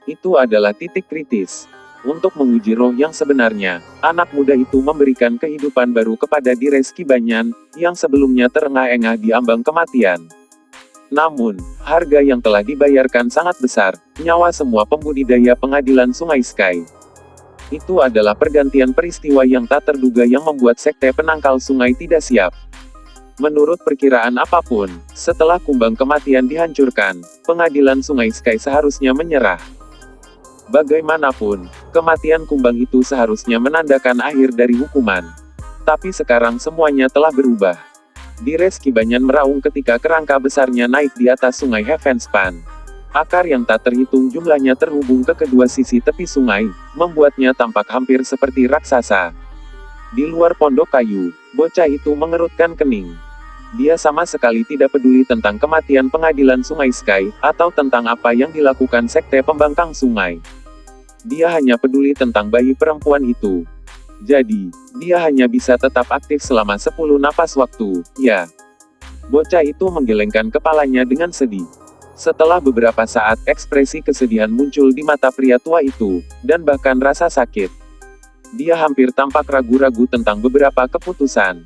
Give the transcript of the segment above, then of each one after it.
Itu adalah titik kritis. Untuk menguji roh yang sebenarnya, anak muda itu memberikan kehidupan baru kepada Reski Banyan, yang sebelumnya terengah-engah di ambang kematian. Namun, harga yang telah dibayarkan sangat besar, nyawa semua pembudidaya pengadilan Sungai Sky. Itu adalah pergantian peristiwa yang tak terduga yang membuat sekte penangkal sungai tidak siap. Menurut perkiraan apapun, setelah kumbang kematian dihancurkan, pengadilan Sungai Sky seharusnya menyerah. Bagaimanapun, kematian kumbang itu seharusnya menandakan akhir dari hukuman. Tapi sekarang semuanya telah berubah. Reski Banyan meraung ketika kerangka besarnya naik di atas sungai Heavenspan. Akar yang tak terhitung jumlahnya terhubung ke kedua sisi tepi sungai, membuatnya tampak hampir seperti raksasa. Di luar pondok kayu, bocah itu mengerutkan kening. Dia sama sekali tidak peduli tentang kematian pengadilan Sungai Sky, atau tentang apa yang dilakukan sekte pembangkang sungai. Dia hanya peduli tentang bayi perempuan itu. Jadi, dia hanya bisa tetap aktif selama 10 napas waktu, ya. Bocah itu menggelengkan kepalanya dengan sedih. Setelah beberapa saat, ekspresi kesedihan muncul di mata pria tua itu, dan bahkan rasa sakit. Dia hampir tampak ragu-ragu tentang beberapa keputusan.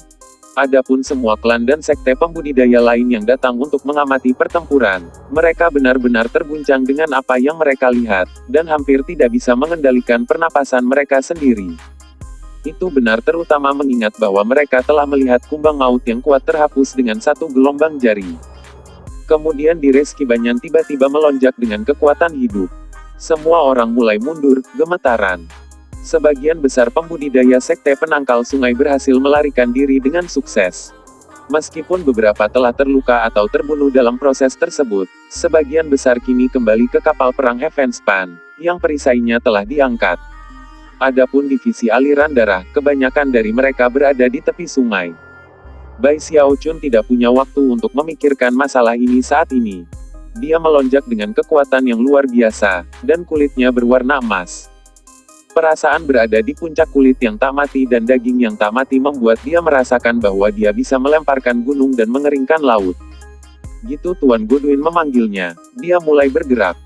Adapun semua klan dan sekte pembudidaya lain yang datang untuk mengamati pertempuran, mereka benar-benar terguncang dengan apa yang mereka lihat, dan hampir tidak bisa mengendalikan pernapasan mereka sendiri. Itu benar terutama mengingat bahwa mereka telah melihat kumbang maut yang kuat terhapus dengan satu gelombang jari. Kemudian Reski Banyan tiba-tiba melonjak dengan kekuatan hidup. Semua orang mulai mundur, gemetaran. Sebagian besar pembudidaya sekte penangkal sungai berhasil melarikan diri dengan sukses. Meskipun beberapa telah terluka atau terbunuh dalam proses tersebut, sebagian besar kini kembali ke kapal perang Heavenspan, yang perisainya telah diangkat. Adapun divisi aliran darah, kebanyakan dari mereka berada di tepi sungai. Bai Xiaochun tidak punya waktu untuk memikirkan masalah ini saat ini. Dia melonjak dengan kekuatan yang luar biasa, dan kulitnya berwarna emas. Perasaan berada di puncak kulit yang tak mati dan daging yang tak mati membuat dia merasakan bahwa dia bisa melemparkan gunung dan mengeringkan laut. Gitu Tuan Goodwin memanggilnya, dia mulai bergerak.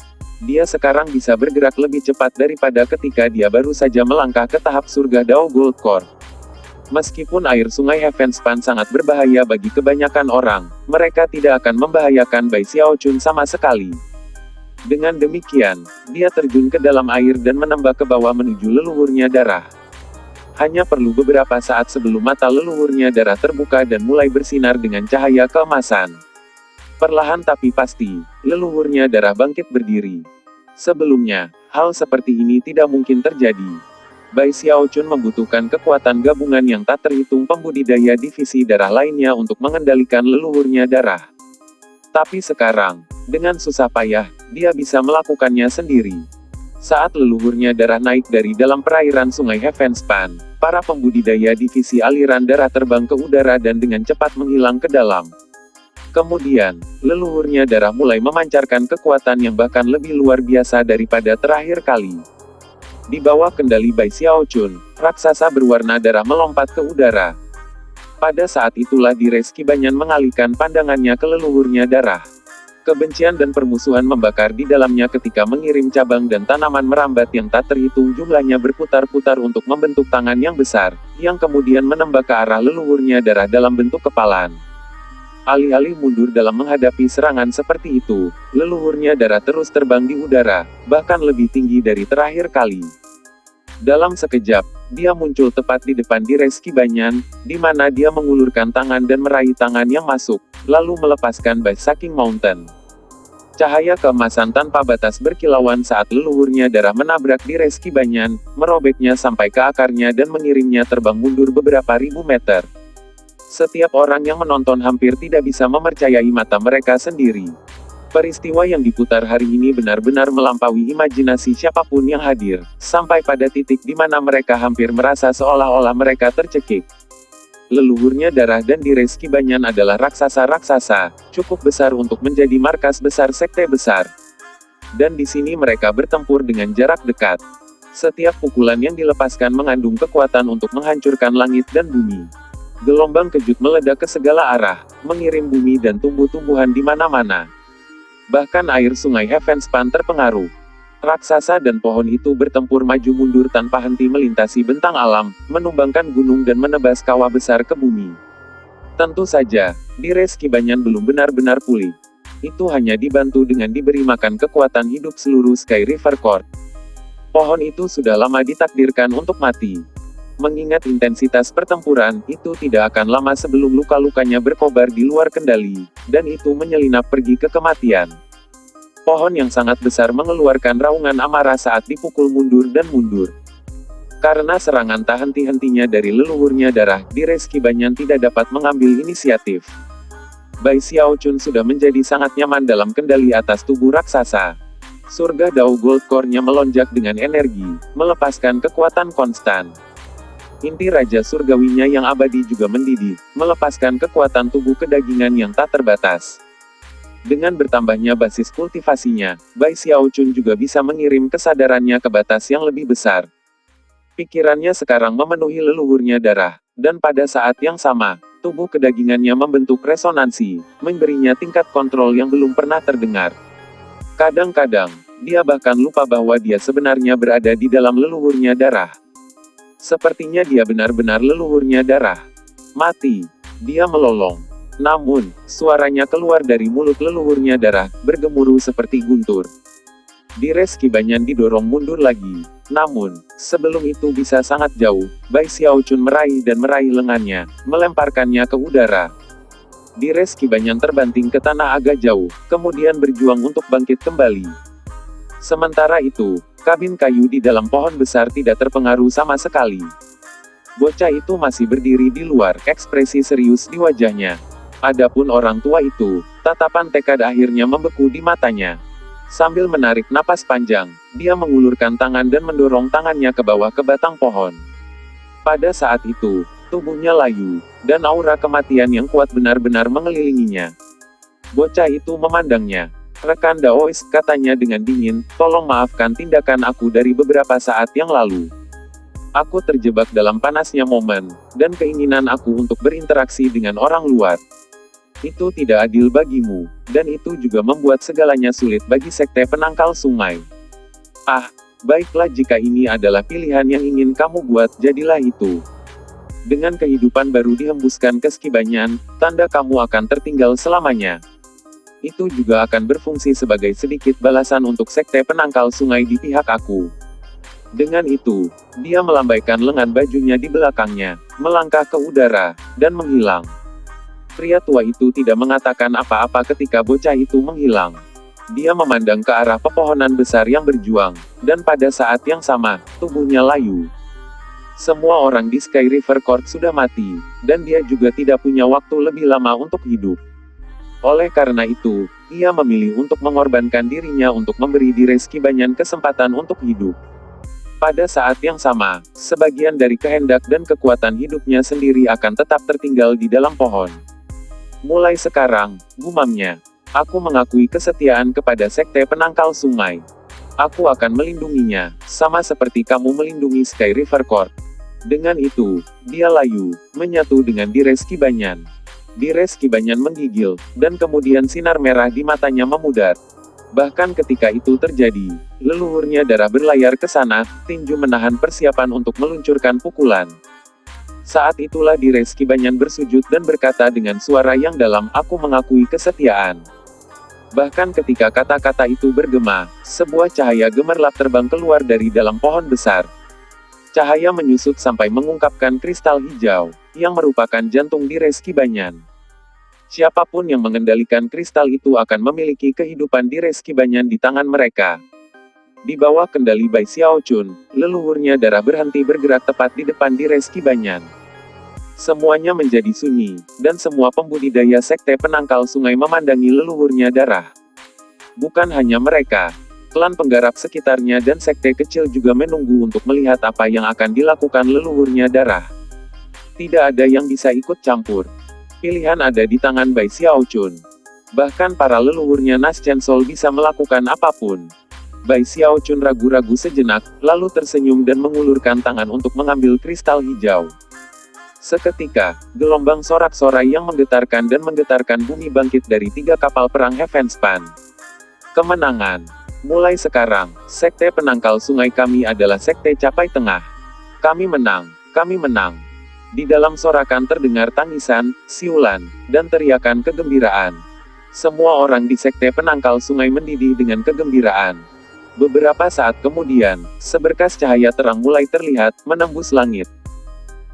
Dia sekarang bisa bergerak lebih cepat daripada ketika dia baru saja melangkah ke tahap surga Dao Gold Core. Meskipun air sungai Heavenspan sangat berbahaya bagi kebanyakan orang, mereka tidak akan membahayakan Bai Xiaochun sama sekali. Dengan demikian, dia terjun ke dalam air dan menembak ke bawah menuju leluhurnya darah. Hanya perlu beberapa saat sebelum mata leluhurnya darah terbuka dan mulai bersinar dengan cahaya keemasan. Perlahan tapi pasti, leluhurnya darah bangkit berdiri. Sebelumnya, hal seperti ini tidak mungkin terjadi. Bai Xiaochun membutuhkan kekuatan gabungan yang tak terhitung pembudidaya divisi darah lainnya untuk mengendalikan leluhurnya darah. Tapi sekarang, dengan susah payah, dia bisa melakukannya sendiri. Saat leluhurnya darah naik dari dalam perairan sungai Heavenspan, para pembudidaya divisi aliran darah terbang ke udara dan dengan cepat menghilang ke dalam. Kemudian, leluhurnya darah mulai memancarkan kekuatan yang bahkan lebih luar biasa daripada terakhir kali. Di bawah kendali Bai Xiaochun, raksasa berwarna darah melompat ke udara. Pada saat itulah Reski Banyan mengalihkan pandangannya ke leluhurnya darah. Kebencian dan permusuhan membakar di dalamnya ketika mengirim cabang dan tanaman merambat yang tak terhitung jumlahnya berputar-putar untuk membentuk tangan yang besar, yang kemudian menembak ke arah leluhurnya darah dalam bentuk kepalan. Alih-alih mundur dalam menghadapi serangan seperti itu, leluhurnya darah terus terbang di udara, bahkan lebih tinggi dari terakhir kali. Dalam sekejap, dia muncul tepat di depan Reski Banyan, di mana dia mengulurkan tangan dan meraih tangan yang masuk, lalu melepaskan Saking Mountain. Cahaya keemasan tanpa batas berkilauan saat leluhurnya darah menabrak Reski Banyan, merobeknya sampai ke akarnya dan mengirimnya terbang mundur beberapa ribu meter. Setiap orang yang menonton hampir tidak bisa mempercayai mata mereka sendiri. Peristiwa yang diputar hari ini benar-benar melampaui imajinasi siapapun yang hadir, sampai pada titik di mana mereka hampir merasa seolah-olah mereka tercekik. Leluhurnya darah dan Reski Banyan adalah raksasa-raksasa, cukup besar untuk menjadi markas besar sekte besar. Dan di sini mereka bertempur dengan jarak dekat. Setiap pukulan yang dilepaskan mengandung kekuatan untuk menghancurkan langit dan bumi. Gelombang kejut meledak ke segala arah, mengirim bumi dan tumbuh-tumbuhan di mana-mana. Bahkan air sungai Heavenspan terpengaruh. Raksasa dan pohon itu bertempur maju mundur tanpa henti melintasi bentang alam, menumbangkan gunung dan menebas kawah besar ke bumi. Tentu saja, Dires Ki Banyan belum benar-benar pulih. Itu hanya dibantu dengan diberi makan kekuatan hidup seluruh Sky River Court. Pohon itu sudah lama ditakdirkan untuk mati. Mengingat intensitas pertempuran, itu tidak akan lama sebelum luka-lukanya berkobar di luar kendali, dan itu menyelinap pergi ke kematian. Pohon yang sangat besar mengeluarkan raungan amarah saat dipukul mundur dan mundur. Karena serangan tak henti-hentinya dari leluhurnya darah, Dires Ki Banyan tidak dapat mengambil inisiatif. Bai Xiao Chun sudah menjadi sangat nyaman dalam kendali atas tubuh raksasa. Surga Dao Gold Core-nya melonjak dengan energi, melepaskan kekuatan konstan. Inti Raja Surgawinya yang abadi juga mendidih, melepaskan kekuatan tubuh kedagingan yang tak terbatas. Dengan bertambahnya basis kultivasinya, Bai Xiao Chun juga bisa mengirim kesadarannya ke batas yang lebih besar. Pikirannya sekarang memenuhi leluhurnya darah, dan pada saat yang sama, tubuh kedagingannya membentuk resonansi, memberinya tingkat kontrol yang belum pernah terdengar. Kadang-kadang, dia bahkan lupa bahwa dia sebenarnya berada di dalam leluhurnya darah. Sepertinya dia benar-benar leluhurnya darah. Mati. Dia melolong. Namun, suaranya keluar dari mulut leluhurnya darah, bergemuruh seperti guntur. Dires Ki Banyan didorong mundur lagi. Namun, sebelum itu bisa sangat jauh, Bai Xiao Chun meraih lengannya, melemparkannya ke udara. Dires Ki Banyan terbanting ke tanah agak jauh, kemudian berjuang untuk bangkit kembali. Sementara itu, kabin kayu di dalam pohon besar tidak terpengaruh sama sekali. Bocah itu masih berdiri di luar, ekspresi serius di wajahnya. Adapun orang tua itu, tatapan tekad akhirnya membeku di matanya. Sambil menarik napas panjang, dia mengulurkan tangan dan mendorong tangannya ke bawah ke batang pohon. Pada saat itu, tubuhnya layu, dan aura kematian yang kuat benar-benar mengelilinginya. Bocah itu memandangnya. "Rekan Daois," katanya dengan dingin, "tolong maafkan tindakan aku dari beberapa saat yang lalu. Aku terjebak dalam panasnya momen, dan keinginan aku untuk berinteraksi dengan orang luar. Itu tidak adil bagimu, dan itu juga membuat segalanya sulit bagi Sekte Penangkal Sungai. Ah, baiklah jika ini adalah pilihan yang ingin kamu buat, jadilah itu. Dengan kehidupan baru dihembuskan ke Ski Banyan, tanda kamu akan tertinggal selamanya. Itu juga akan berfungsi sebagai sedikit balasan untuk Sekte Penangkal Sungai di pihak aku." Dengan itu, dia melambaikan lengan bajunya di belakangnya, melangkah ke udara, dan menghilang. Pria tua itu tidak mengatakan apa-apa ketika bocah itu menghilang. Dia memandang ke arah pepohonan besar yang berjuang, dan pada saat yang sama, tubuhnya layu. Semua orang di Sky River Court sudah mati, dan dia juga tidak punya waktu lebih lama untuk hidup. Oleh karena itu, ia memilih untuk mengorbankan dirinya untuk memberi Dires Ki Banyan kesempatan untuk hidup. Pada saat yang sama, sebagian dari kehendak dan kekuatan hidupnya sendiri akan tetap tertinggal di dalam pohon. "Mulai sekarang," gumamnya, "aku mengakui kesetiaan kepada Sekte Penangkal Sungai. Aku akan melindunginya, sama seperti kamu melindungi Sky River Court." Dengan itu, dia layu, menyatu dengan Dires Ki Banyan. Dires Ki Banyan menggigil, dan kemudian sinar merah di matanya memudar. Bahkan ketika itu terjadi, leluhurnya darah berlayar ke sana, tinju menahan persiapan untuk meluncurkan pukulan. Saat itulah Dires Ki Banyan bersujud dan berkata dengan suara yang dalam, "Aku mengakui kesetiaan." Bahkan ketika kata-kata itu bergema, sebuah cahaya gemerlap terbang keluar dari dalam pohon besar. Cahaya menyusut sampai mengungkapkan kristal hijau, yang merupakan jantung Dires Ki Banyan. Siapapun yang mengendalikan kristal itu akan memiliki kehidupan Dires Ki Banyan di tangan mereka. Di bawah kendali Bai Xiao Chun, leluhurnya darah berhenti bergerak tepat di depan Dires Ki Banyan. Semuanya menjadi sunyi, dan semua pembudidaya Sekte Penangkal Sungai memandangi leluhurnya darah. Bukan hanya mereka, klan penggarap sekitarnya dan sekte kecil juga menunggu untuk melihat apa yang akan dilakukan leluhurnya darah. Tidak ada yang bisa ikut campur. Pilihan ada di tangan Bai Xiao Chun. Bahkan para leluhurnya Nas Chen Sol bisa melakukan apapun. Bai Xiao Chun ragu-ragu sejenak, lalu tersenyum dan mengulurkan tangan untuk mengambil kristal hijau. Seketika, gelombang sorak-sorai yang menggetarkan bumi bangkit dari 3 kapal perang Heavenspan. Kemenangan. Mulai sekarang, Sekte Penangkal Sungai kami adalah Sekte Capai Tengah. Kami menang, kami menang. Di dalam sorakan terdengar tangisan, siulan, dan teriakan kegembiraan. Semua orang di Sekte Penangkal Sungai mendidih dengan kegembiraan. Beberapa saat kemudian, seberkas cahaya terang mulai terlihat, menembus langit.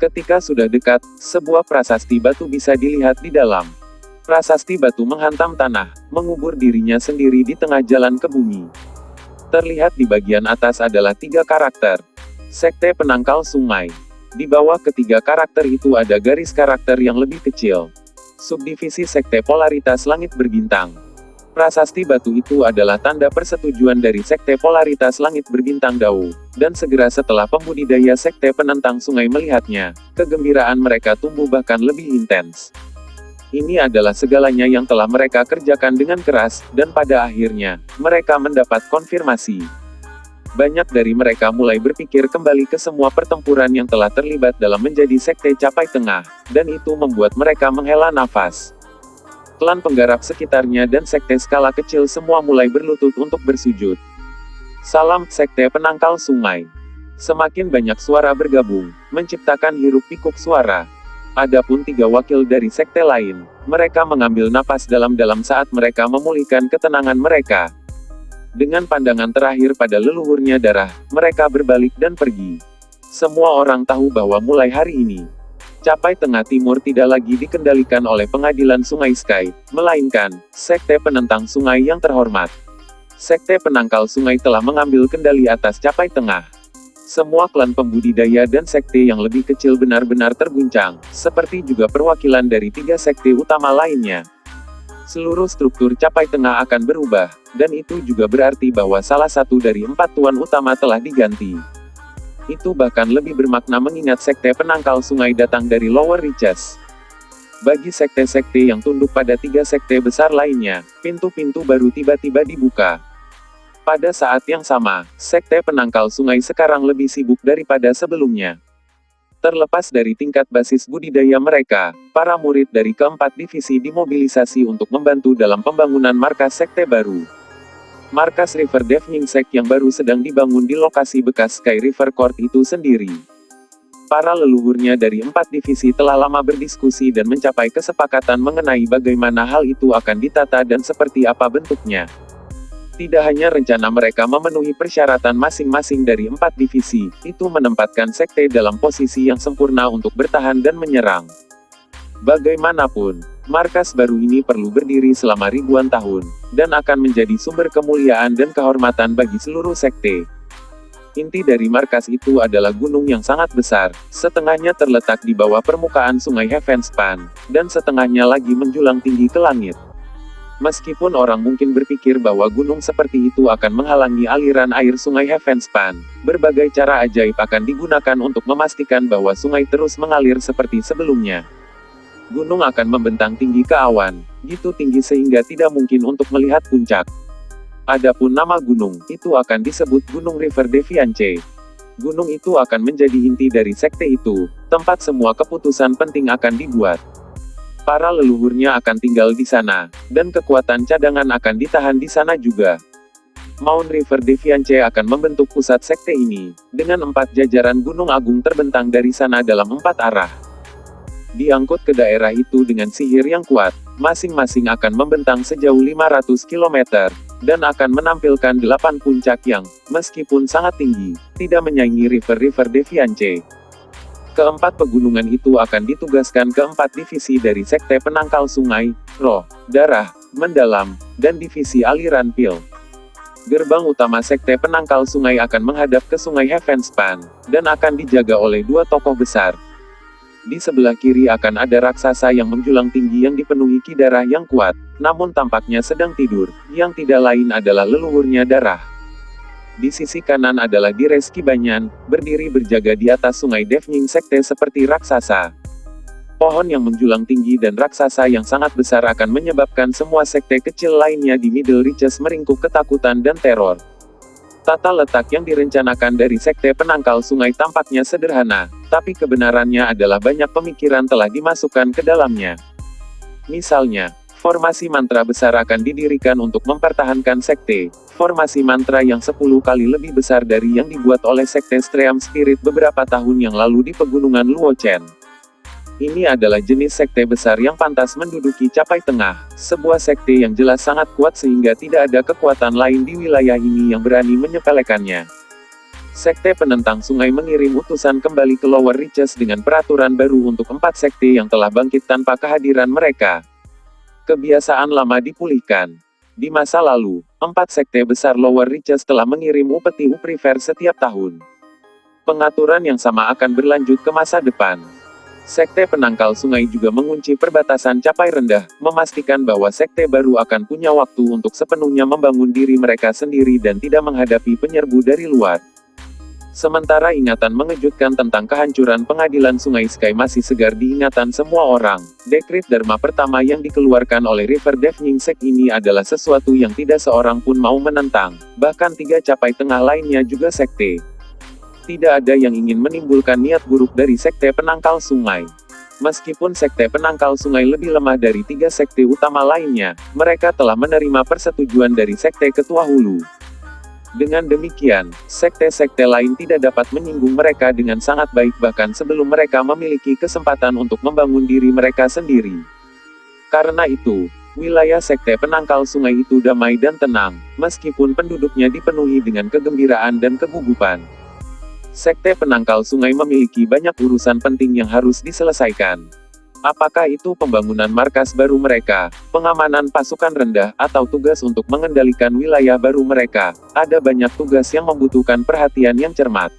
Ketika sudah dekat, sebuah prasasti batu bisa dilihat di dalam. Prasasti batu menghantam tanah, mengubur dirinya sendiri di tengah jalan ke bumi. Terlihat di bagian atas adalah 3 karakter. Sekte Penangkal Sungai. Di bawah ketiga karakter itu ada garis karakter yang lebih kecil. Subdivisi Sekte Polaritas Langit Berbintang. Prasasti batu itu adalah tanda persetujuan dari Sekte Polaritas Langit Berbintang Dao, dan segera setelah pembudidaya Sekte Penentang Sungai melihatnya, kegembiraan mereka tumbuh bahkan lebih intens. Ini adalah segalanya yang telah mereka kerjakan dengan keras, dan pada akhirnya, mereka mendapat konfirmasi. Banyak dari mereka mulai berpikir kembali ke semua pertempuran yang telah terlibat dalam menjadi Sekte Capai Tengah, dan itu membuat mereka menghela nafas. Klan penggarap sekitarnya dan sekte skala kecil semua mulai berlutut untuk bersujud. Salam Sekte Penangkal Sungai. Semakin banyak suara bergabung, menciptakan hiruk-pikuk suara. Adapun 3 wakil dari sekte lain, mereka mengambil napas dalam-dalam saat mereka memulihkan ketenangan mereka. Dengan pandangan terakhir pada leluhurnya darah, mereka berbalik dan pergi. Semua orang tahu bahwa mulai hari ini, Capai Tengah Timur tidak lagi dikendalikan oleh Pengadilan Sungai Sky, melainkan Sekte Penentang Sungai yang terhormat. Sekte Penangkal Sungai telah mengambil kendali atas Capai Tengah. Semua klan pembudidaya dan sekte yang lebih kecil benar-benar terguncang, seperti juga perwakilan dari 3 sekte utama lainnya. Seluruh struktur Capai Tengah akan berubah, dan itu juga berarti bahwa salah satu dari 4 tuan utama telah diganti. Itu bahkan lebih bermakna mengingat Sekte Penangkal Sungai datang dari Lower Reaches. Bagi sekte-sekte yang tunduk pada 3 sekte besar lainnya, pintu-pintu baru tiba-tiba dibuka. Pada saat yang sama, Sekte Penangkal Sungai sekarang lebih sibuk daripada sebelumnya. Terlepas dari tingkat basis budidaya mereka, para murid dari keempat divisi dimobilisasi untuk membantu dalam pembangunan markas sekte baru. Markas River Deafening Sect yang baru sedang dibangun di lokasi bekas Sky River Court itu sendiri. Para leluhurnya dari 4 divisi telah lama berdiskusi dan mencapai kesepakatan mengenai bagaimana hal itu akan ditata dan seperti apa bentuknya. Tidak hanya rencana mereka memenuhi persyaratan masing-masing dari 4 divisi, itu menempatkan sekte dalam posisi yang sempurna untuk bertahan dan menyerang. Bagaimanapun, markas baru ini perlu berdiri selama ribuan tahun, dan akan menjadi sumber kemuliaan dan kehormatan bagi seluruh sekte. Inti dari markas itu adalah gunung yang sangat besar, setengahnya terletak di bawah permukaan sungai Heavenspan, dan setengahnya lagi menjulang tinggi ke langit. Meskipun orang mungkin berpikir bahwa gunung seperti itu akan menghalangi aliran air sungai Heavenspan, berbagai cara ajaib akan digunakan untuk memastikan bahwa sungai terus mengalir seperti sebelumnya. Gunung akan membentang tinggi ke awan, gitu tinggi sehingga tidak mungkin untuk melihat puncak. Adapun nama gunung, itu akan disebut Gunung River Defiance. Gunung itu akan menjadi inti dari sekte itu, tempat semua keputusan penting akan dibuat. Para leluhurnya akan tinggal di sana, dan kekuatan cadangan akan ditahan di sana juga. Mount River Defiance akan membentuk pusat sekte ini, dengan 4 jajaran gunung agung terbentang dari sana dalam 4 arah. Diangkut ke daerah itu dengan sihir yang kuat, masing-masing akan membentang sejauh 500 km, dan akan menampilkan 8 puncak yang, meskipun sangat tinggi, tidak menyaingi River Defiance. Keempat pegunungan itu akan ditugaskan ke 4 divisi dari Sekte Penangkal Sungai, Roh, Darah, Mendalam, dan Divisi Aliran Pil. Gerbang utama Sekte Penangkal Sungai akan menghadap ke Sungai Heavenspan, dan akan dijaga oleh 2 tokoh besar. Di sebelah kiri akan ada raksasa yang menjulang tinggi yang dipenuhi ki darah yang kuat, namun tampaknya sedang tidur, yang tidak lain adalah leluhurnya Darah. Di sisi kanan adalah Dires Kibanyan, berdiri berjaga di atas sungai Deafening Sekte seperti raksasa. Pohon yang menjulang tinggi dan raksasa yang sangat besar akan menyebabkan semua sekte kecil lainnya di Middle Reaches meringkuk ketakutan dan teror. Tata letak yang direncanakan dari Sekte Penangkal Sungai tampaknya sederhana, tapi kebenarannya adalah banyak pemikiran telah dimasukkan ke dalamnya. Misalnya, Formasi mantra besar akan didirikan untuk mempertahankan sekte. Formasi mantra yang 10 kali lebih besar dari yang dibuat oleh sekte Stream Spirit beberapa tahun yang lalu di pegunungan Luochen. Ini adalah jenis sekte besar yang pantas menduduki capai tengah, sebuah sekte yang jelas sangat kuat sehingga tidak ada kekuatan lain di wilayah ini yang berani menyepelekannya. Sekte penentang sungai mengirim utusan kembali ke Lower Reaches dengan peraturan baru untuk 4 sekte yang telah bangkit tanpa kehadiran mereka. Kebiasaan lama dipulihkan. Di masa lalu, 4 sekte besar Lower Reaches telah mengirim upeti upriver setiap tahun. Pengaturan yang sama akan berlanjut ke masa depan. Sekte penangkal sungai juga mengunci perbatasan capai rendah, memastikan bahwa sekte baru akan punya waktu untuk sepenuhnya membangun diri mereka sendiri dan tidak menghadapi penyerbu dari luar. Sementara ingatan mengejutkan tentang kehancuran pengadilan Sungai Sky masih segar di ingatan semua orang, dekrit Dharma pertama yang dikeluarkan oleh River Deafening Sect ini adalah sesuatu yang tidak seorang pun mau menentang, bahkan 3 capai tengah lainnya juga sekte. Tidak ada yang ingin menimbulkan niat buruk dari sekte penangkal sungai. Meskipun sekte penangkal sungai lebih lemah dari 3 sekte utama lainnya, mereka telah menerima persetujuan dari sekte ketua hulu. Dengan demikian, sekte-sekte lain tidak dapat menyinggung mereka dengan sangat baik bahkan sebelum mereka memiliki kesempatan untuk membangun diri mereka sendiri. Karena itu, wilayah sekte penangkal sungai itu damai dan tenang, meskipun penduduknya dipenuhi dengan kegembiraan dan kegugupan. Sekte penangkal sungai memiliki banyak urusan penting yang harus diselesaikan. Apakah itu pembangunan markas baru mereka, pengamanan pasukan rendah, atau tugas untuk mengendalikan wilayah baru mereka, ada banyak tugas yang membutuhkan perhatian yang cermat.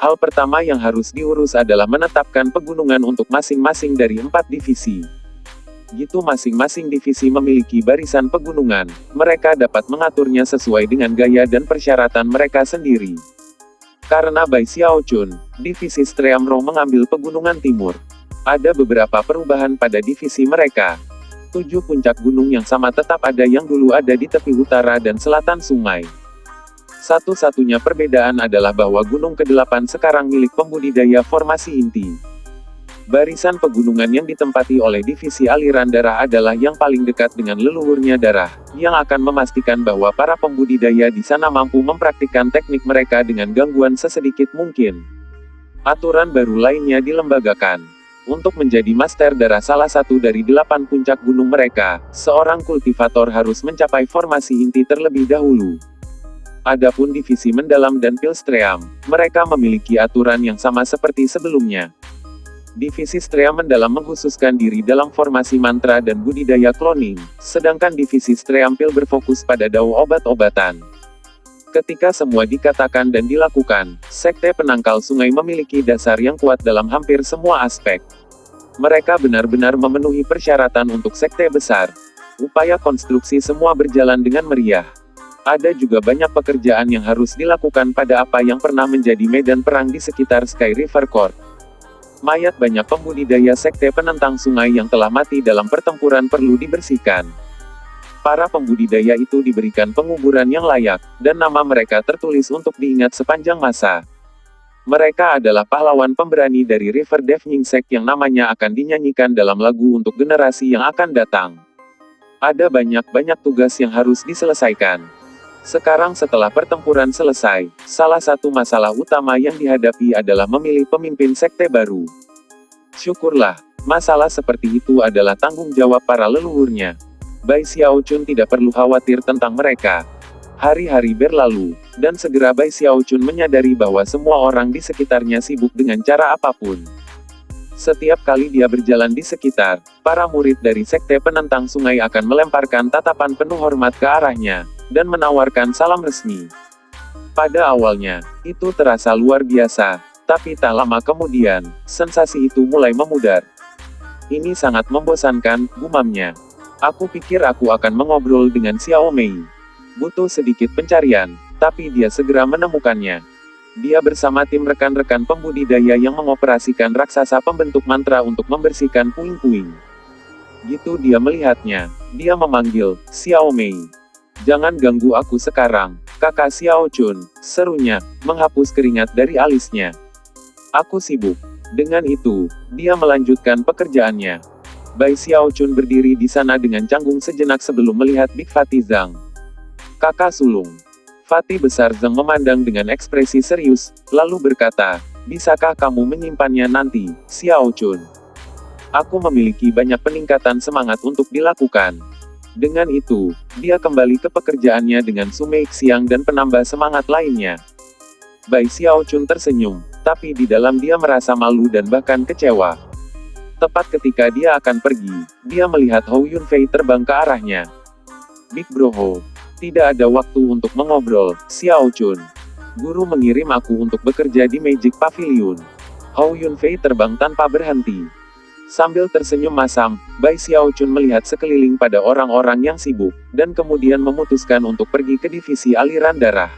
Hal pertama yang harus diurus adalah menetapkan pegunungan untuk masing-masing dari 4 divisi. Gitu masing-masing divisi memiliki barisan pegunungan, mereka dapat mengaturnya sesuai dengan gaya dan persyaratan mereka sendiri. Karena Bai Xiaochun, divisi Streamro mengambil pegunungan timur. Ada beberapa perubahan pada divisi mereka. 7 puncak gunung yang sama tetap ada yang dulu ada di tepi utara dan selatan sungai. Satu-satunya perbedaan adalah bahwa gunung ke-8 sekarang milik pembudidaya formasi inti. Barisan pegunungan yang ditempati oleh divisi aliran darah adalah yang paling dekat dengan leluhurnya darah, yang akan memastikan bahwa para pembudidaya di sana mampu mempraktikkan teknik mereka dengan gangguan sesedikit mungkin. Aturan baru lainnya dilembagakan. Untuk menjadi master darah salah satu dari 8 puncak gunung mereka, seorang kultivator harus mencapai formasi inti terlebih dahulu. Adapun divisi mendalam dan Pilstream, mereka memiliki aturan yang sama seperti sebelumnya. Divisi Stream mendalam mengkhususkan diri dalam formasi mantra dan budidaya cloning, sedangkan divisi Stream Pil berfokus pada dao obat-obatan. Ketika semua dikatakan dan dilakukan, sekte penangkal sungai memiliki dasar yang kuat dalam hampir semua aspek. Mereka benar-benar memenuhi persyaratan untuk sekte besar. Upaya konstruksi semua berjalan dengan meriah. Ada juga banyak pekerjaan yang harus dilakukan pada apa yang pernah menjadi medan perang di sekitar Sky River Court. Mayat banyak pembudidaya sekte penentang sungai yang telah mati dalam pertempuran perlu dibersihkan. Para pembudidaya itu diberikan penguburan yang layak, dan nama mereka tertulis untuk diingat sepanjang masa. Mereka adalah pahlawan pemberani dari River Deafening Sect yang namanya akan dinyanyikan dalam lagu untuk generasi yang akan datang. Ada banyak tugas yang harus diselesaikan. Sekarang setelah pertempuran selesai, salah satu masalah utama yang dihadapi adalah memilih pemimpin sekte baru. Syukurlah, masalah seperti itu adalah tanggung jawab para leluhurnya. Bai Xiaochun tidak perlu khawatir tentang mereka. Hari-hari berlalu, dan segera Bai Xiaochun menyadari bahwa semua orang di sekitarnya sibuk dengan cara apapun. Setiap kali dia berjalan di sekitar, para murid dari sekte penentang sungai akan melemparkan tatapan penuh hormat ke arahnya, dan menawarkan salam resmi. Pada awalnya, itu terasa luar biasa, tapi tak lama kemudian, sensasi itu mulai memudar. Ini sangat membosankan, gumamnya. Aku pikir aku akan mengobrol dengan Xiao Mei. Butuh sedikit pencarian, tapi dia segera menemukannya. Dia bersama tim rekan-rekan pembudidaya yang mengoperasikan raksasa pembentuk mantra untuk membersihkan puing-puing. Gitu dia melihatnya, dia memanggil, Xiao Mei. Jangan ganggu aku sekarang, kakak Xiao Chun, serunya, menghapus keringat dari alisnya. Aku sibuk. Dengan itu, dia melanjutkan pekerjaannya. Bai Xiaochun berdiri di sana dengan canggung sejenak sebelum melihat Big Fatty Zhang. Kakak sulung. Fatty besar Zhang memandang dengan ekspresi serius, lalu berkata, bisakah kamu menyimpannya nanti, Xiaochun? Aku memiliki banyak peningkatan semangat untuk dilakukan. Dengan itu, dia kembali ke pekerjaannya dengan Sumei Xiang dan penambah semangat lainnya. Bai Xiaochun tersenyum, tapi di dalam dia merasa malu dan bahkan kecewa. Tepat ketika dia akan pergi, dia melihat Hou Yunfei terbang ke arahnya. Big Bro Hou, tidak ada waktu untuk mengobrol, Xiaochun. Guru mengirim aku untuk bekerja di Magic Pavilion. Hou Yunfei terbang tanpa berhenti. Sambil tersenyum masam, Bai Xiaochun melihat sekeliling pada orang-orang yang sibuk, dan kemudian memutuskan untuk pergi ke divisi aliran darah.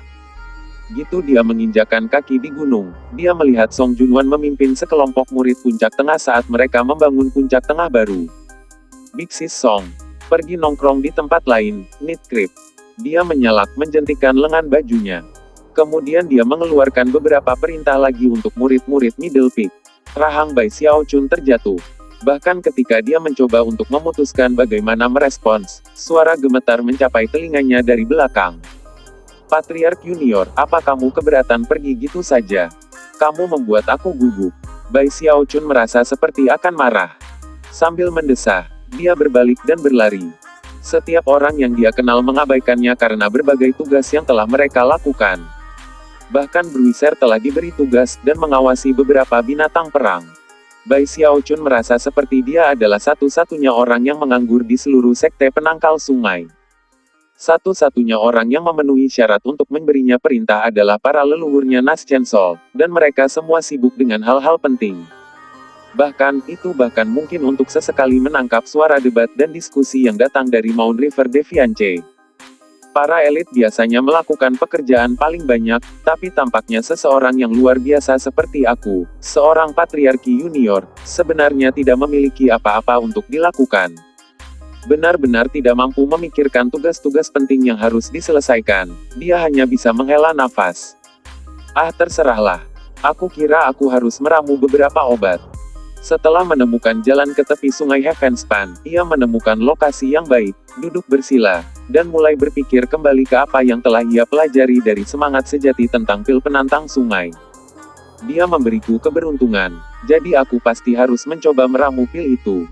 Gitu dia menginjakan kaki di gunung, dia melihat Song Junwan memimpin sekelompok murid puncak tengah saat mereka membangun puncak tengah baru. Big Sis Song, pergi nongkrong di tempat lain, Need Creep. Dia menyalak menjentikan lengan bajunya. Kemudian dia mengeluarkan beberapa perintah lagi untuk murid-murid Middle Peak. Rahang Bai Xiaochun terjatuh. Bahkan ketika dia mencoba untuk memutuskan bagaimana merespons, suara gemetar mencapai telinganya dari belakang. Patriark Junior, apa kamu keberatan pergi gitu saja? Kamu membuat aku gugup. Bai Xiaochun merasa seperti akan marah. Sambil mendesah, dia berbalik dan berlari. Setiap orang yang dia kenal mengabaikannya karena berbagai tugas yang telah mereka lakukan. Bahkan Bruiser telah diberi tugas dan mengawasi beberapa binatang perang. Bai Xiaochun merasa seperti dia adalah satu-satunya orang yang menganggur di seluruh sekte penangkal sungai. Satu-satunya orang yang memenuhi syarat untuk memberinya perintah adalah para leluhurnya Naschen Sol, dan mereka semua sibuk dengan hal-hal penting. Bahkan mungkin untuk sesekali menangkap suara debat dan diskusi yang datang dari Mount River Defiance. Para elit biasanya melakukan pekerjaan paling banyak, tapi tampaknya seseorang yang luar biasa seperti aku, seorang patriarki junior, sebenarnya tidak memiliki apa-apa untuk dilakukan. Benar-benar tidak mampu memikirkan tugas-tugas penting yang harus diselesaikan, dia hanya bisa menghela nafas. Ah terserahlah. Aku kira aku harus meramu beberapa obat. Setelah menemukan jalan ke tepi sungai Heavenspan, ia menemukan lokasi yang baik, duduk bersila, dan mulai berpikir kembali ke apa yang telah ia pelajari dari semangat sejati tentang pil penantang sungai. Dia memberiku keberuntungan, jadi aku pasti harus mencoba meramu pil itu.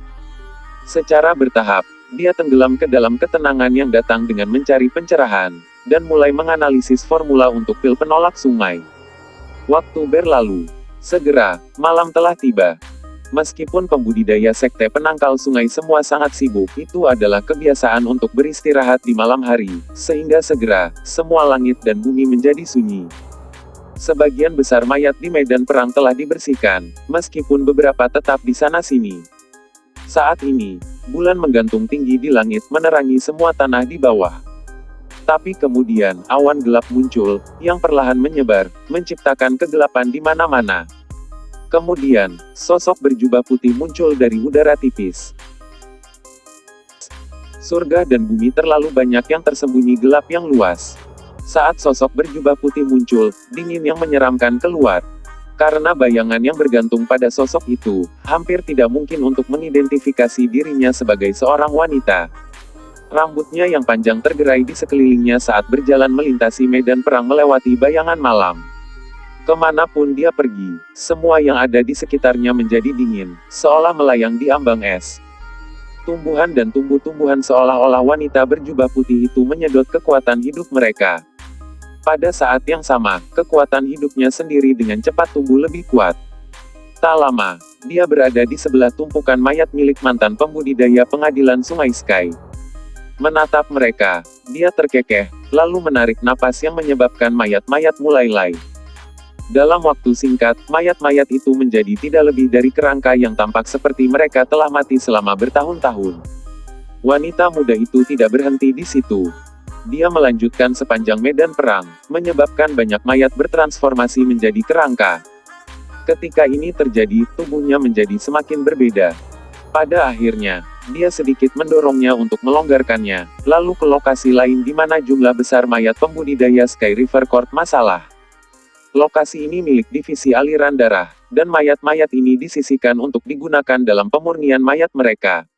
Secara bertahap, dia tenggelam ke dalam ketenangan yang datang dengan mencari pencerahan, dan mulai menganalisis formula untuk pil penolak sungai. Waktu berlalu. Segera, malam telah tiba. Meskipun pembudidaya sekte penangkal sungai semua sangat sibuk, itu adalah kebiasaan untuk beristirahat di malam hari, sehingga segera, semua langit dan bumi menjadi sunyi. Sebagian besar mayat di medan perang telah dibersihkan, meskipun beberapa tetap di sana-sini. Saat ini, bulan menggantung tinggi di langit menerangi semua tanah di bawah. Tapi kemudian, awan gelap muncul, yang perlahan menyebar, menciptakan kegelapan di mana-mana. Kemudian, sosok berjubah putih muncul dari udara tipis. Surga dan bumi terlalu banyak yang tersembunyi gelap yang luas. Saat sosok berjubah putih muncul, dingin yang menyeramkan keluar. Karena bayangan yang bergantung pada sosok itu, hampir tidak mungkin untuk mengidentifikasi dirinya sebagai seorang wanita. Rambutnya yang panjang tergerai di sekelilingnya saat berjalan melintasi medan perang melewati bayangan malam. Kemanapun dia pergi, semua yang ada di sekitarnya menjadi dingin, seolah melayang di ambang es. Tumbuhan dan tumbuh-tumbuhan seolah-olah wanita berjubah putih itu menyedot kekuatan hidup mereka. Pada saat yang sama, kekuatan hidupnya sendiri dengan cepat tumbuh lebih kuat. Tak lama, dia berada di sebelah tumpukan mayat milik mantan pembudidaya pengadilan Sungai Sky. Menatap mereka, dia terkekeh, lalu menarik napas yang menyebabkan mayat-mayat mulai lay. Dalam waktu singkat, mayat-mayat itu menjadi tidak lebih dari kerangka yang tampak seperti mereka telah mati selama bertahun-tahun. Wanita muda itu tidak berhenti di situ. Dia melanjutkan sepanjang medan perang, menyebabkan banyak mayat bertransformasi menjadi kerangka. Ketika ini terjadi, tubuhnya menjadi semakin berbeda. Pada akhirnya, dia sedikit mendorongnya untuk melonggarkannya, lalu ke lokasi lain di mana jumlah besar mayat pembudidaya Sky River Court masalah. Lokasi ini milik divisi aliran darah, dan mayat-mayat ini disisihkan untuk digunakan dalam pemurnian mayat mereka.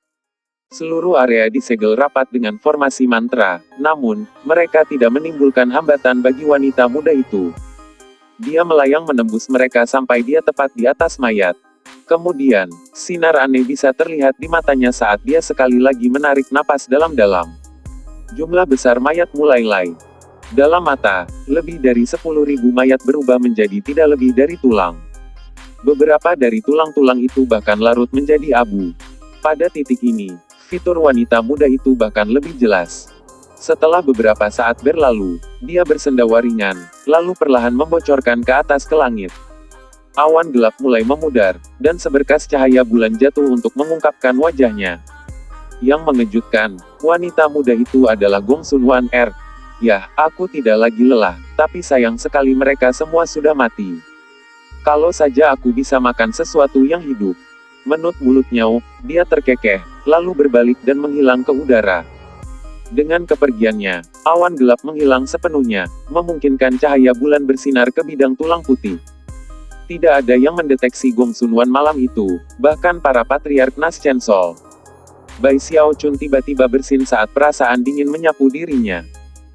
Seluruh area disegel rapat dengan formasi mantra, namun, mereka tidak menimbulkan hambatan bagi wanita muda itu. Dia melayang menembus mereka sampai dia tepat di atas mayat. Kemudian, sinar aneh bisa terlihat di matanya saat dia sekali lagi menarik napas dalam-dalam. Jumlah besar mayat mulai lay. Dalam mata, lebih dari 10.000 mayat berubah menjadi tidak lebih dari tulang. Beberapa dari tulang-tulang itu bahkan larut menjadi abu. Pada titik ini, fitur wanita muda itu bahkan lebih jelas. Setelah beberapa saat berlalu, dia bersendawa ringan, lalu perlahan membocorkan ke atas ke langit. Awan gelap mulai memudar, dan seberkas cahaya bulan jatuh untuk mengungkapkan wajahnya. Yang mengejutkan, wanita muda itu adalah Gong Sun Wan Er. Ya, aku tidak lagi lelah, tapi sayang sekali mereka semua sudah mati. Kalau saja aku bisa makan sesuatu yang hidup. Menut mulutnya, dia terkekeh, lalu berbalik dan menghilang ke udara. Dengan kepergiannya, awan gelap menghilang sepenuhnya, memungkinkan cahaya bulan bersinar ke bidang tulang putih. Tidak ada yang mendeteksi Gong Sun Wan malam itu, bahkan para patriark Nas Chen Sol. Bai Xiao Chun tiba-tiba bersin saat perasaan dingin menyapu dirinya.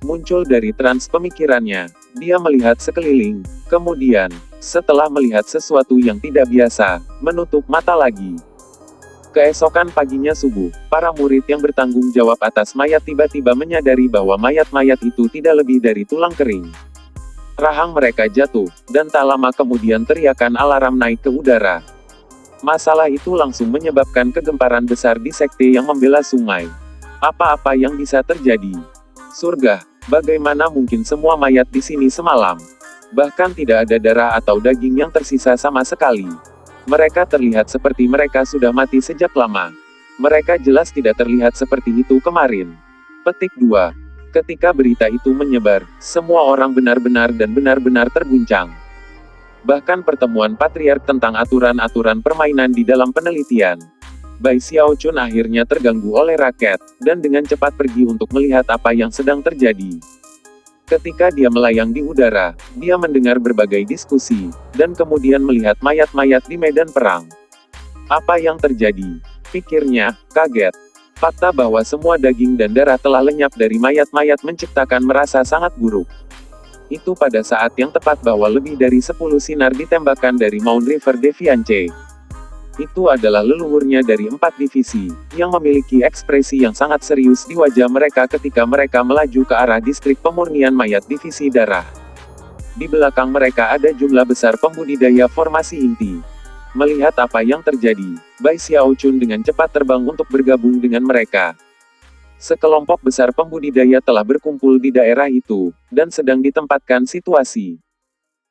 Muncul dari trans pemikirannya, dia melihat sekeliling, kemudian, setelah melihat sesuatu yang tidak biasa, menutup mata lagi. Keesokan paginya subuh, para murid yang bertanggung jawab atas mayat tiba-tiba menyadari bahwa mayat-mayat itu tidak lebih dari tulang kering. Rahang mereka jatuh, dan tak lama kemudian teriakan alarm naik ke udara. Masalah itu langsung menyebabkan kegemparan besar di sekte yang membela sungai. Apa-apa yang bisa terjadi? Surga, bagaimana mungkin semua mayat di sini semalam? Bahkan tidak ada darah atau daging yang tersisa sama sekali. Mereka terlihat seperti mereka sudah mati sejak lama. Mereka jelas tidak terlihat seperti itu kemarin. Petik 2. Ketika berita itu menyebar, semua orang benar-benar terguncang. Bahkan pertemuan patriark tentang aturan-aturan permainan di dalam penelitian. Bai Xiao Chun akhirnya terganggu oleh raket, dan dengan cepat pergi untuk melihat apa yang sedang terjadi. Ketika dia melayang di udara, dia mendengar berbagai diskusi, dan kemudian melihat mayat-mayat di medan perang. Apa yang terjadi? Pikirnya, kaget. Fakta bahwa semua daging dan darah telah lenyap dari mayat-mayat menciptakan merasa sangat buruk. Itu pada saat yang tepat bahwa lebih dari 10 sinar ditembakkan dari Mount River Defiance. Itu adalah leluhurnya dari 4 divisi, yang memiliki ekspresi yang sangat serius di wajah mereka ketika mereka melaju ke arah distrik pemurnian mayat divisi darah. Di belakang mereka ada jumlah besar pembudidaya formasi inti. Melihat apa yang terjadi, Bai Xiao Chun dengan cepat terbang untuk bergabung dengan mereka. Sekelompok besar pembudidaya telah berkumpul di daerah itu, dan sedang ditempatkan situasi.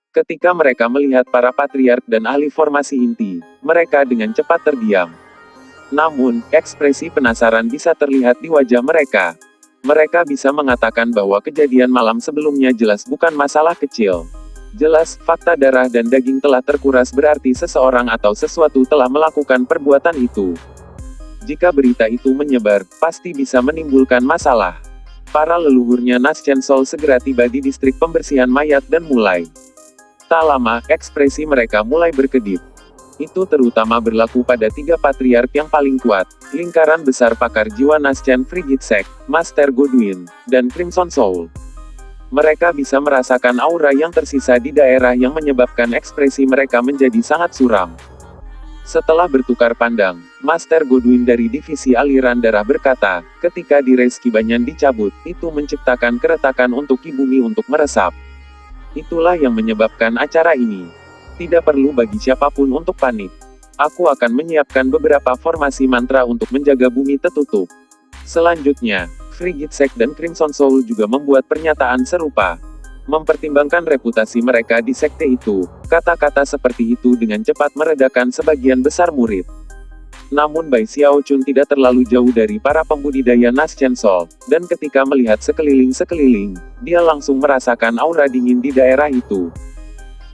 Ketika mereka melihat para patriark dan ahli formasi inti, mereka dengan cepat terdiam. Namun, ekspresi penasaran bisa terlihat di wajah mereka. Mereka bisa mengatakan bahwa kejadian malam sebelumnya jelas bukan masalah kecil. Jelas, fakta darah dan daging telah terkuras berarti seseorang atau sesuatu telah melakukan perbuatan itu. Jika berita itu menyebar, pasti bisa menimbulkan masalah. Para leluhurnya Nas Chen Sol segera tiba di distrik pembersihan mayat dan mulai. Tak lama, ekspresi mereka mulai berkedip. Itu terutama berlaku pada 3 patriark yang paling kuat, lingkaran besar pakar jiwa Nas Chen Frigid Sek, Master Godwin, dan Crimson Soul. Mereka bisa merasakan aura yang tersisa di daerah yang menyebabkan ekspresi mereka menjadi sangat suram. Setelah bertukar pandang, Master Godwin dari divisi aliran darah berkata, ketika di Reski Banyan dicabut, itu menciptakan keretakan untuk bumi untuk meresap. Itulah yang menyebabkan acara ini. Tidak perlu bagi siapapun untuk panik. Aku akan menyiapkan beberapa formasi mantra untuk menjaga bumi tertutup. Selanjutnya, Frigid Sek dan Crimson Soul juga membuat pernyataan serupa. Mempertimbangkan reputasi mereka di sekte itu, kata-kata seperti itu dengan cepat meredakan sebagian besar murid. Namun Bai Xiao Chun tidak terlalu jauh dari para pembudidaya Nas Chen Sol, dan ketika melihat sekeliling-sekeliling, dia langsung merasakan aura dingin di daerah itu.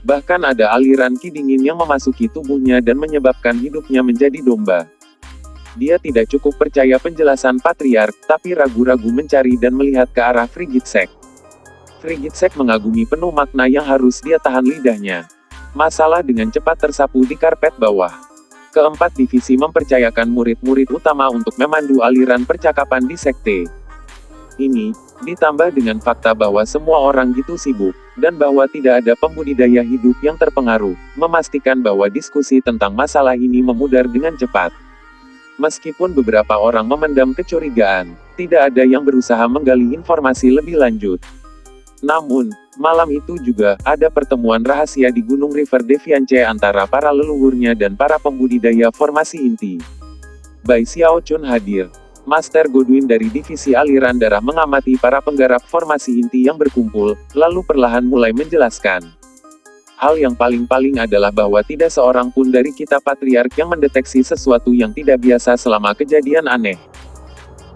Bahkan ada aliran ki dingin yang memasuki tubuhnya dan menyebabkan hidupnya menjadi domba. Dia tidak cukup percaya penjelasan patriark, tapi ragu-ragu mencari dan melihat ke arah Frigid Sek. Frigid Sek mengagumi penuh makna yang harus dia tahan lidahnya. Masalah dengan cepat tersapu di karpet bawah. Keempat divisi mempercayakan murid-murid utama untuk memandu aliran percakapan di sekte ini, ditambah dengan fakta bahwa semua orang gitu sibuk, dan bahwa tidak ada pembudidaya hidup yang terpengaruh, memastikan bahwa diskusi tentang masalah ini memudar dengan cepat. Meskipun beberapa orang memendam kecurigaan, tidak ada yang berusaha menggali informasi lebih lanjut. Namun, malam itu juga, ada pertemuan rahasia di Gunung River Deviance antara para leluhurnya dan para pembudidaya formasi inti. Bai Xiaochun hadir. Master Godwin dari Divisi Aliran Darah mengamati para penggarap formasi inti yang berkumpul, lalu perlahan mulai menjelaskan. Hal yang paling-paling adalah bahwa tidak seorang pun dari kita patriark yang mendeteksi sesuatu yang tidak biasa selama kejadian aneh.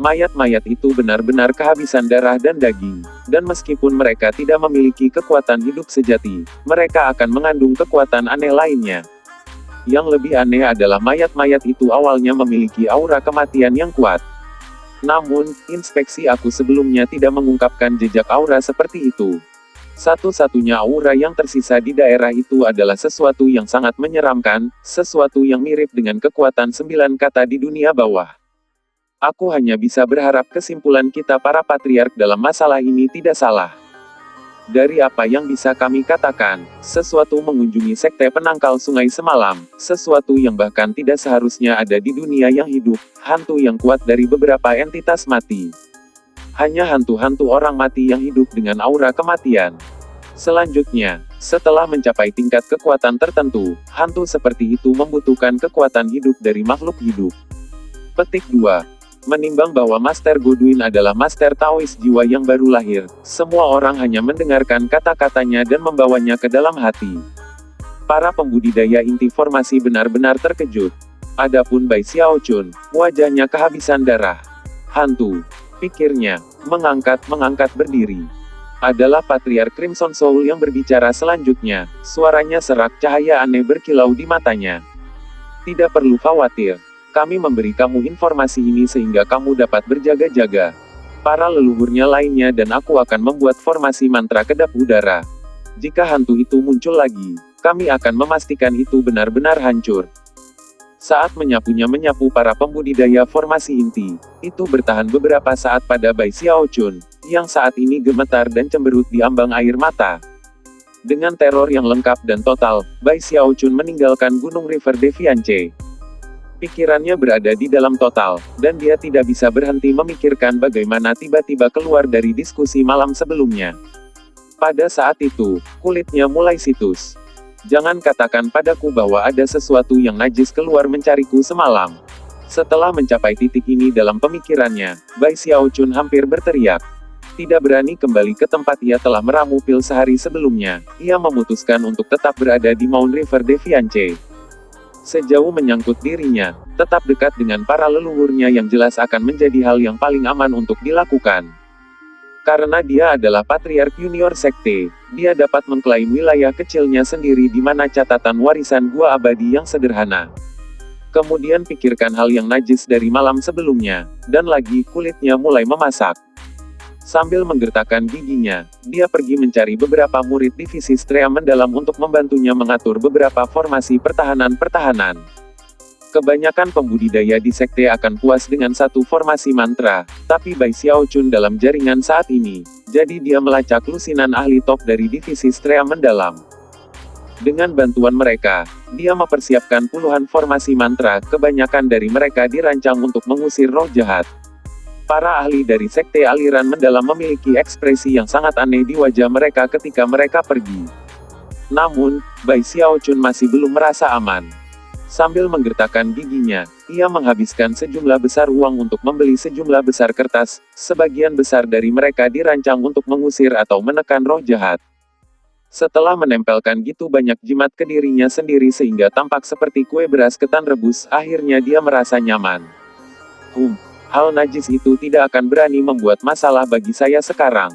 Mayat-mayat itu benar-benar kehabisan darah dan daging, dan meskipun mereka tidak memiliki kekuatan hidup sejati, mereka akan mengandung kekuatan aneh lainnya. Yang lebih aneh adalah mayat-mayat itu awalnya memiliki aura kematian yang kuat. Namun, inspeksi aku sebelumnya tidak mengungkapkan jejak aura seperti itu. Satu-satunya aura yang tersisa di daerah itu adalah sesuatu yang sangat menyeramkan, sesuatu yang mirip dengan kekuatan 9 kata di dunia bawah. Aku hanya bisa berharap kesimpulan kita para patriark dalam masalah ini tidak salah. Dari apa yang bisa kami katakan, sesuatu mengunjungi sekte penangkal sungai semalam, sesuatu yang bahkan tidak seharusnya ada di dunia yang hidup, hantu yang kuat dari beberapa entitas mati. Hanya hantu-hantu orang mati yang hidup dengan aura kematian. Selanjutnya, setelah mencapai tingkat kekuatan tertentu, hantu seperti itu membutuhkan kekuatan hidup dari makhluk hidup. Petik 2. Menimbang bahwa Master Godwin adalah Master Taois jiwa yang baru lahir, semua orang hanya mendengarkan kata-katanya dan membawanya ke dalam hati. Para pembudidaya inti formasi benar-benar terkejut. Adapun Bai Xiaochun, wajahnya kehabisan darah. Hantu, pikirnya, mengangkat berdiri. Adalah Patriark Crimson Soul yang berbicara selanjutnya, suaranya serak cahaya aneh berkilau di matanya. Tidak perlu khawatir. Kami memberi kamu informasi ini sehingga kamu dapat berjaga-jaga. Para leluhurnya lainnya dan aku akan membuat formasi mantra kedap udara. Jika hantu itu muncul lagi, kami akan memastikan itu benar-benar hancur. Saat menyapu para pembudidaya formasi inti, itu bertahan beberapa saat pada Bai Xiaochun, yang saat ini gemetar dan cemberut di ambang air mata. Dengan teror yang lengkap dan total, Bai Xiaochun meninggalkan Gunung River Deviance. Pikirannya berada di dalam total, dan dia tidak bisa berhenti memikirkan bagaimana tiba-tiba keluar dari diskusi malam sebelumnya. Pada saat itu, kulitnya mulai situs. Jangan katakan padaku bahwa ada sesuatu yang najis keluar mencariku semalam. Setelah mencapai titik ini dalam pemikirannya, Bai Xiaochun hampir berteriak. Tidak berani kembali ke tempat ia telah meramu pil sehari sebelumnya, ia memutuskan untuk tetap berada di Mount River Deviance. Sejauh menyangkut dirinya, tetap dekat dengan para leluhurnya yang jelas akan menjadi hal yang paling aman untuk dilakukan. Karena dia adalah Patriark Junior Sekte, dia dapat mengklaim wilayah kecilnya sendiri di mana catatan warisan gua abadi yang sederhana. Kemudian pikirkan hal yang najis dari malam sebelumnya, dan lagi kulitnya mulai memasak. Sambil menggertakkan giginya, dia pergi mencari beberapa murid divisi Strea mendalam untuk membantunya mengatur beberapa formasi pertahanan-pertahanan. Kebanyakan pembudidaya di sekte akan puas dengan satu formasi mantra, tapi Bai Xiaochun dalam jaringan saat ini, jadi dia melacak lusinan ahli top dari divisi Strea mendalam. Dengan bantuan mereka, dia mempersiapkan puluhan formasi mantra, kebanyakan dari mereka dirancang untuk mengusir roh jahat. Para ahli dari sekte aliran mendalam memiliki ekspresi yang sangat aneh di wajah mereka ketika mereka pergi. Namun, Bai Xiaochun masih belum merasa aman. Sambil menggertakkan giginya, ia menghabiskan sejumlah besar uang untuk membeli sejumlah besar kertas, sebagian besar dari mereka dirancang untuk mengusir atau menekan roh jahat. Setelah menempelkan gitu banyak jimat ke dirinya sendiri sehingga tampak seperti kue beras ketan rebus, akhirnya dia merasa nyaman. Hal najis itu tidak akan berani membuat masalah bagi saya sekarang.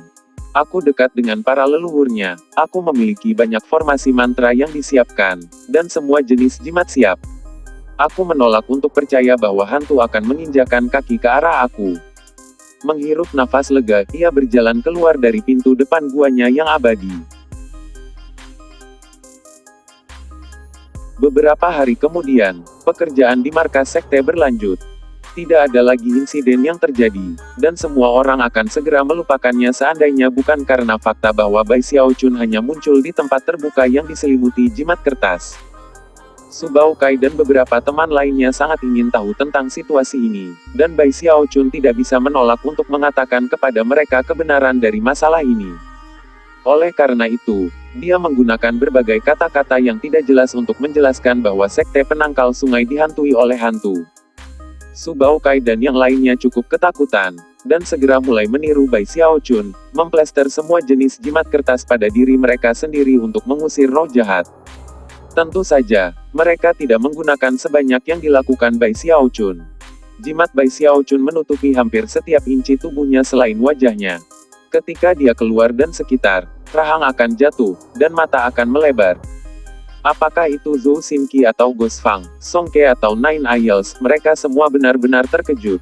Aku dekat dengan para leluhurnya, aku memiliki banyak formasi mantra yang disiapkan, dan semua jenis jimat siap. Aku menolak untuk percaya bahwa hantu akan menginjakan kaki ke arah aku. Menghirup nafas lega, ia berjalan keluar dari pintu depan guanya yang abadi. Beberapa hari kemudian, pekerjaan di markas sekte berlanjut. Tidak ada lagi insiden yang terjadi, dan semua orang akan segera melupakannya seandainya bukan karena fakta bahwa Bai Xiaochun hanya muncul di tempat terbuka yang diselimuti jimat kertas. Su Baokai dan beberapa teman lainnya sangat ingin tahu tentang situasi ini, dan Bai Xiaochun tidak bisa menolak untuk mengatakan kepada mereka kebenaran dari masalah ini. Oleh karena itu, dia menggunakan berbagai kata-kata yang tidak jelas untuk menjelaskan bahwa sekte penangkal sungai dihantui oleh hantu. Su Baokai dan yang lainnya cukup ketakutan, dan segera mulai meniru Bai Xiaochun, memplester semua jenis jimat kertas pada diri mereka sendiri untuk mengusir roh jahat. Tentu saja, mereka tidak menggunakan sebanyak yang dilakukan Bai Xiaochun. Jimat Bai Xiaochun menutupi hampir setiap inci tubuhnya selain wajahnya. Ketika dia keluar dan sekitar, rahang akan jatuh, dan mata akan melebar. Apakah itu Zhou Xinqi atau Ghost Fang, Song Ke atau Nine Isles, mereka semua benar-benar terkejut.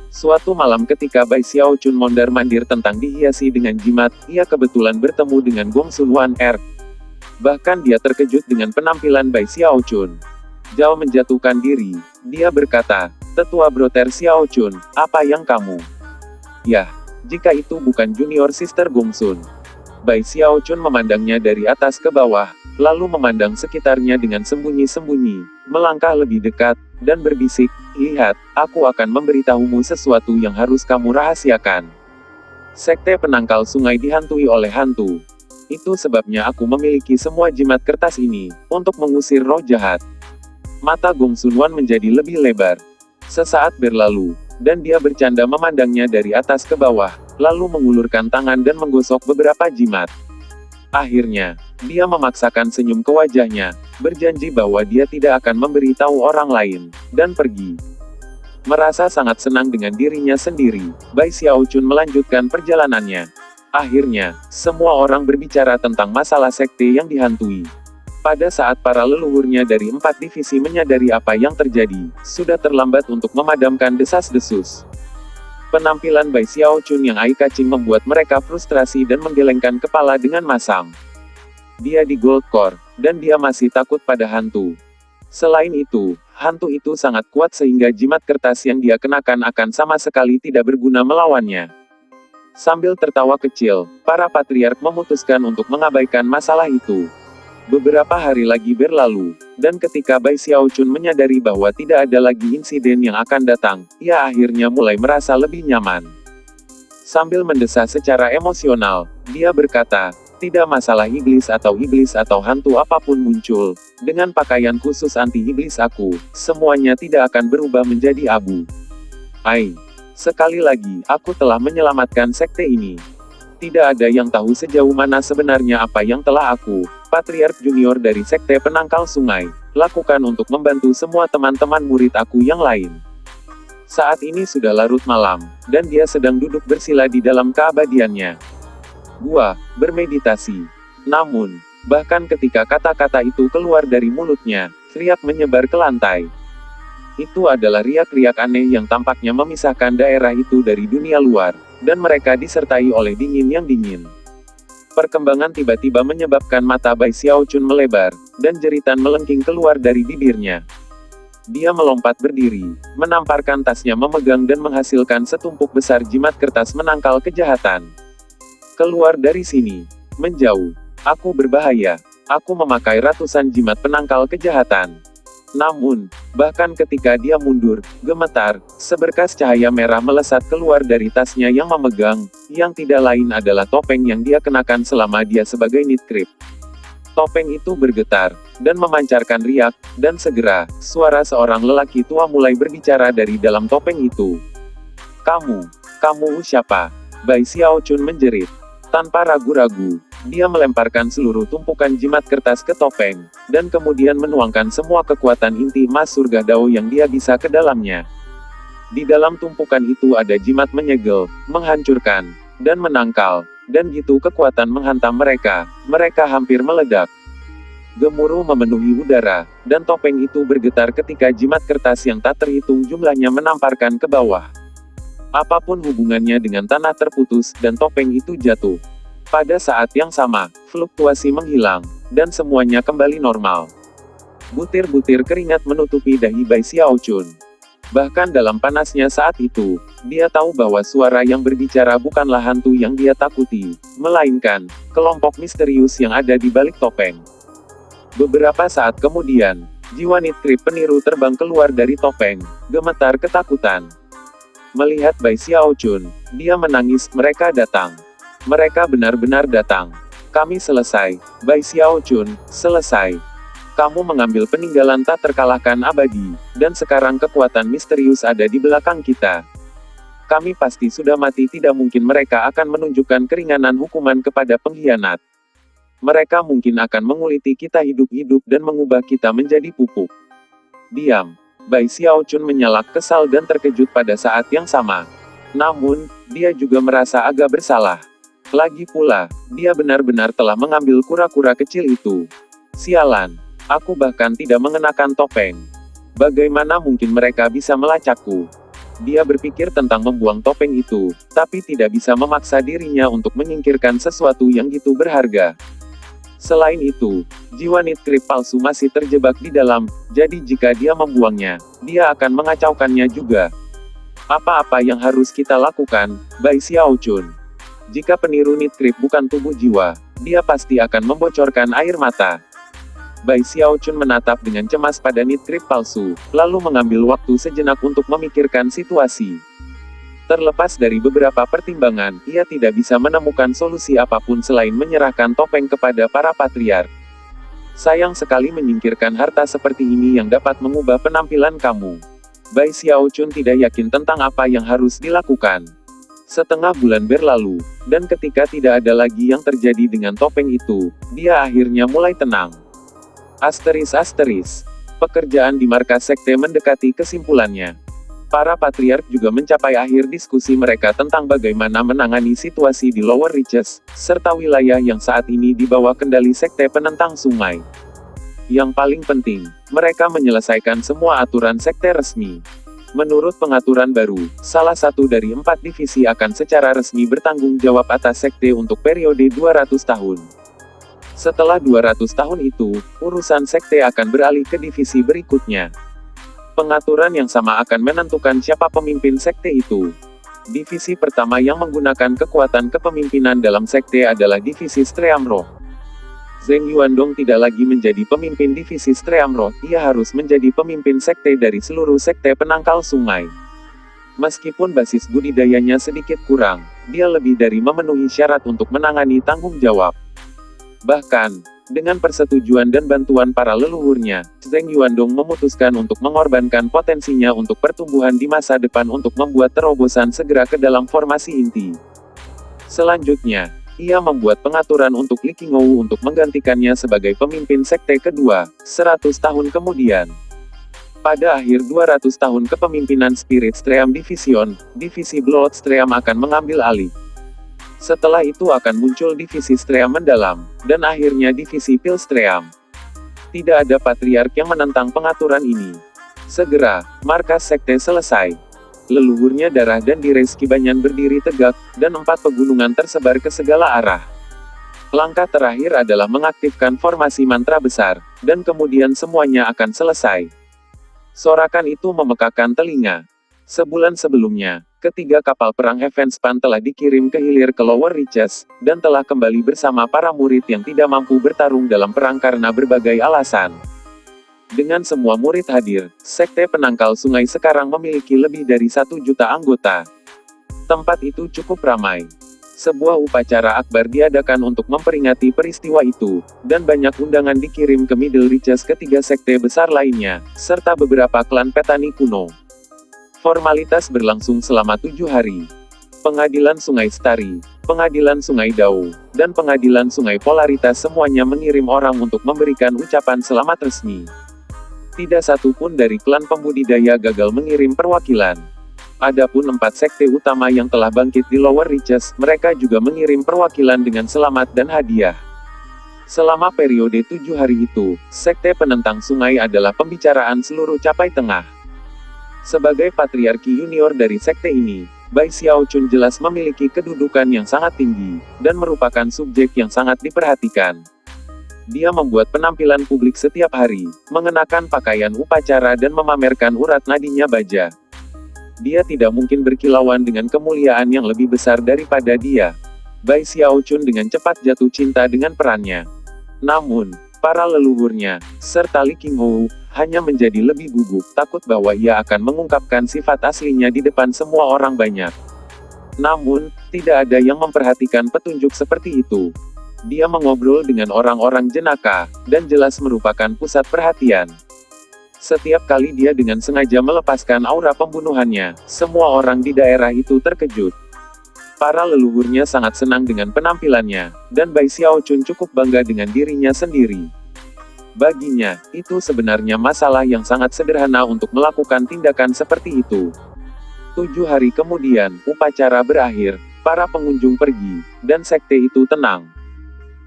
Suatu malam ketika Bai Xiaochun mondar-mandir tentang dihiasi dengan jimat, ia kebetulan bertemu dengan Gong Sun Wan Er. Bahkan dia terkejut dengan penampilan Bai Xiaochun. Zhao menjatuhkan diri, dia berkata, "Tetua Broter Xiaochun, apa yang kamu?" "Yah, jika itu bukan junior sister Gong Sun." Bai Xiaochun memandangnya dari atas ke bawah, lalu memandang sekitarnya dengan sembunyi-sembunyi, melangkah lebih dekat, dan berbisik, "Lihat, aku akan memberitahumu sesuatu yang harus kamu rahasiakan. Sekte penangkal sungai dihantui oleh hantu. Itu sebabnya aku memiliki semua jimat kertas ini, untuk mengusir roh jahat." Mata Gong Sun Wan menjadi lebih lebar. Sesaat berlalu, dan dia bercanda memandangnya dari atas ke bawah, lalu mengulurkan tangan dan menggosok beberapa jimat. Akhirnya, dia memaksakan senyum ke wajahnya, berjanji bahwa dia tidak akan memberitahu orang lain, dan pergi. Merasa sangat senang dengan dirinya sendiri, Bai Xiaochun melanjutkan perjalanannya. Akhirnya, semua orang berbicara tentang masalah sekte yang dihantui. Pada saat para leluhurnya dari 4 divisi menyadari apa yang terjadi, sudah terlambat untuk memadamkan desas-desus. Penampilan Bai Xiaochun yang eye-catching membuat mereka frustrasi dan menggelengkan kepala dengan masam. Dia di Gold Core, dan dia masih takut pada hantu. Selain itu, hantu itu sangat kuat sehingga jimat kertas yang dia kenakan akan sama sekali tidak berguna melawannya. Sambil tertawa kecil, para patriark memutuskan untuk mengabaikan masalah itu. Beberapa hari lagi berlalu, dan ketika Bai Xiaochun menyadari bahwa tidak ada lagi insiden yang akan datang, ia akhirnya mulai merasa lebih nyaman. Sambil mendesah secara emosional, dia berkata, "Tidak masalah iblis atau hantu apapun muncul, dengan pakaian khusus anti-iblis aku, semuanya tidak akan berubah menjadi abu. Sekali lagi, aku telah menyelamatkan sekte ini. Tidak ada yang tahu sejauh mana sebenarnya apa yang telah aku, Patriark Junior dari Sekte Penangkal Sungai, lakukan untuk membantu semua teman-teman murid aku yang lain." Saat ini sudah larut malam, dan dia sedang duduk bersila di dalam keabadiannya. Gua bermeditasi. Namun, bahkan ketika kata-kata itu keluar dari mulutnya, riak menyebar ke lantai. Itu adalah riak-riak aneh yang tampaknya memisahkan daerah itu dari dunia luar, dan mereka disertai oleh dingin yang dingin. Perkembangan tiba-tiba menyebabkan mata Bai Xiaochun melebar, dan jeritan melengking keluar dari bibirnya. Dia melompat berdiri, menamparkan tasnya memegang dan menghasilkan setumpuk besar jimat kertas menangkal kejahatan. "Keluar dari sini. Menjauh. Aku berbahaya. Aku memakai ratusan jimat penangkal kejahatan." Namun, bahkan ketika dia mundur, gemetar, seberkas cahaya merah melesat keluar dari tasnya yang memegang, yang tidak lain adalah topeng yang dia kenakan selama dia sebagai Nitkrip. Topeng itu bergetar, dan memancarkan riak, dan segera, suara seorang lelaki tua mulai berbicara dari dalam topeng itu. Kamu siapa?" Bai Xiaochun menjerit. Tanpa ragu-ragu, dia melemparkan seluruh tumpukan jimat kertas ke topeng, dan kemudian menuangkan semua kekuatan inti emas surga Dao yang dia bisa ke dalamnya. Di dalam tumpukan itu ada jimat menyegel, menghancurkan, dan menangkal, dan gitu kekuatan menghantam mereka hampir meledak. Gemuruh memenuhi udara, dan topeng itu bergetar ketika jimat kertas yang tak terhitung jumlahnya menamparkan ke bawah. Apapun hubungannya dengan tanah terputus, dan topeng itu jatuh. Pada saat yang sama, fluktuasi menghilang, dan semuanya kembali normal. Butir-butir keringat menutupi dahi Bai Xiaochun. Bahkan dalam panasnya saat itu, dia tahu bahwa suara yang berbicara bukanlah hantu yang dia takuti, melainkan kelompok misterius yang ada di balik topeng. Beberapa saat kemudian, jiwa Nitrip peniru terbang keluar dari topeng, gemetar ketakutan. Melihat Bai Xiaochun, dia menangis. Mereka datang. Mereka benar-benar datang. Kami selesai, Bai Xiaochun, selesai. Kamu mengambil peninggalan tak terkalahkan abadi, dan sekarang kekuatan misterius ada di belakang kita. Kami pasti sudah mati. Tidak mungkin mereka akan menunjukkan keringanan hukuman kepada pengkhianat. Mereka mungkin akan menguliti kita hidup-hidup dan mengubah kita menjadi pupuk. Diam. Bai Xiaochun menyalak kesal dan terkejut pada saat yang sama. Namun, dia juga merasa agak bersalah. Lagi pula, dia benar-benar telah mengambil kura-kura kecil itu. Sialan. Aku bahkan tidak mengenakan topeng. Bagaimana mungkin mereka bisa melacakku? Dia berpikir tentang membuang topeng itu, tapi tidak bisa memaksa dirinya untuk menyingkirkan sesuatu yang gitu berharga. Selain itu, jiwa Nitrip palsu masih terjebak di dalam, jadi jika dia membuangnya, dia akan mengacaukannya juga. Apa-apa yang harus kita lakukan, Bai Xiaochun? Jika peniru Nitrip bukan tubuh jiwa, dia pasti akan membocorkan air mata. Bai Xiaochun menatap dengan cemas pada Nitrip palsu, lalu mengambil waktu sejenak untuk memikirkan situasi. Terlepas dari beberapa pertimbangan, ia tidak bisa menemukan solusi apapun selain menyerahkan topeng kepada para patriark. Sayang sekali menyingkirkan harta seperti ini yang dapat mengubah penampilan kamu. Bai Xiaochun tidak yakin tentang apa yang harus dilakukan. Setengah bulan berlalu, dan ketika tidak ada lagi yang terjadi dengan topeng itu, dia akhirnya mulai tenang. Asteris. Pekerjaan di markas sekte mendekati kesimpulannya. Para patriark juga mencapai akhir diskusi mereka tentang bagaimana menangani situasi di Lower Reaches, serta wilayah yang saat ini di bawah kendali sekte penentang sungai. Yang paling penting, mereka menyelesaikan semua aturan sekte resmi. Menurut pengaturan baru, salah satu dari 4 divisi akan secara resmi bertanggung jawab atas sekte untuk periode 200 tahun. Setelah 200 tahun itu, urusan sekte akan beralih ke divisi berikutnya. Pengaturan yang sama akan menentukan siapa pemimpin sekte itu. Divisi pertama yang menggunakan kekuatan kepemimpinan dalam sekte adalah divisi Stream Roh. Zheng Yuandong tidak lagi menjadi pemimpin divisi Stream Roh, ia harus menjadi pemimpin sekte dari seluruh sekte penangkal sungai. Meskipun basis budidayanya sedikit kurang, dia lebih dari memenuhi syarat untuk menangani tanggung jawab. Bahkan, dengan persetujuan dan bantuan para leluhurnya, Zheng Yuandong memutuskan untuk mengorbankan potensinya untuk pertumbuhan di masa depan untuk membuat terobosan segera ke dalam formasi inti. Selanjutnya, ia membuat pengaturan untuk Li Qingou untuk menggantikannya sebagai pemimpin sekte kedua, 100 tahun kemudian. Pada akhir 200 tahun kepemimpinan Spirit Stream Division, divisi Blood Stream akan mengambil alih. Setelah itu akan muncul divisi Stream Mendalam, dan akhirnya divisi Pil Stream. Tidak ada patriark yang menentang pengaturan ini. Segera, markas sekte selesai. Leluhurnya Darah dan Di Reski Banyan berdiri tegak, dan 4 pegunungan tersebar ke segala arah. Langkah terakhir adalah mengaktifkan formasi mantra besar, dan kemudian semuanya akan selesai. Sorakan itu memekakan telinga. Sebulan sebelumnya, ketiga kapal perang Heavenspan telah dikirim ke hilir ke Lower Reaches, dan telah kembali bersama para murid yang tidak mampu bertarung dalam perang karena berbagai alasan. Dengan semua murid hadir, sekte penangkal sungai sekarang memiliki lebih dari 1 juta anggota. Tempat itu cukup ramai. Sebuah upacara akbar diadakan untuk memperingati peristiwa itu, dan banyak undangan dikirim ke Middle Reaches ketiga sekte besar lainnya, serta beberapa klan petani kuno. Formalitas berlangsung selama 7 hari. Pengadilan Sungai Stari, Pengadilan Sungai Dao, dan Pengadilan Sungai Polaritas semuanya mengirim orang untuk memberikan ucapan selamat resmi. Tidak satu pun dari klan pembudidaya gagal mengirim perwakilan. Adapun 4 sekte utama yang telah bangkit di Lower Reaches, mereka juga mengirim perwakilan dengan selamat dan hadiah. Selama periode 7 hari itu, sekte penentang sungai adalah pembicaraan seluruh Capai Tengah. Sebagai patriarki junior dari sekte ini, Bai Xiaochun jelas memiliki kedudukan yang sangat tinggi, dan merupakan subjek yang sangat diperhatikan. Dia membuat penampilan publik setiap hari, mengenakan pakaian upacara dan memamerkan urat nadinya baja. Dia tidak mungkin berkilauan dengan kemuliaan yang lebih besar daripada dia. Bai Xiaochun dengan cepat jatuh cinta dengan perannya. Namun, para leluhurnya, serta Li Qinghou, hanya menjadi lebih gugup, takut bahwa ia akan mengungkapkan sifat aslinya di depan semua orang banyak. Namun, tidak ada yang memperhatikan petunjuk seperti itu. Dia mengobrol dengan orang-orang jenaka, dan jelas merupakan pusat perhatian. Setiap kali dia dengan sengaja melepaskan aura pembunuhannya, semua orang di daerah itu terkejut. Para leluhurnya sangat senang dengan penampilannya, dan Bai Xiaochun cukup bangga dengan dirinya sendiri. Baginya, itu sebenarnya masalah yang sangat sederhana untuk melakukan tindakan seperti itu. 7 hari kemudian, upacara berakhir, para pengunjung pergi, dan sekte itu tenang.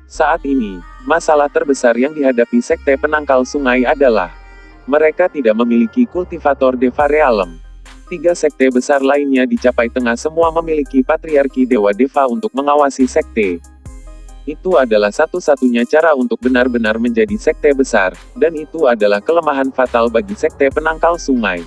Saat ini, masalah terbesar yang dihadapi sekte penangkal sungai adalah mereka tidak memiliki kultivator Deva Realem. 3 sekte besar lainnya di Capai Tengah semua memiliki patriarki Dewa Deva untuk mengawasi sekte. Itu adalah satu-satunya cara untuk benar-benar menjadi sekte besar, dan itu adalah kelemahan fatal bagi sekte penangkal sungai.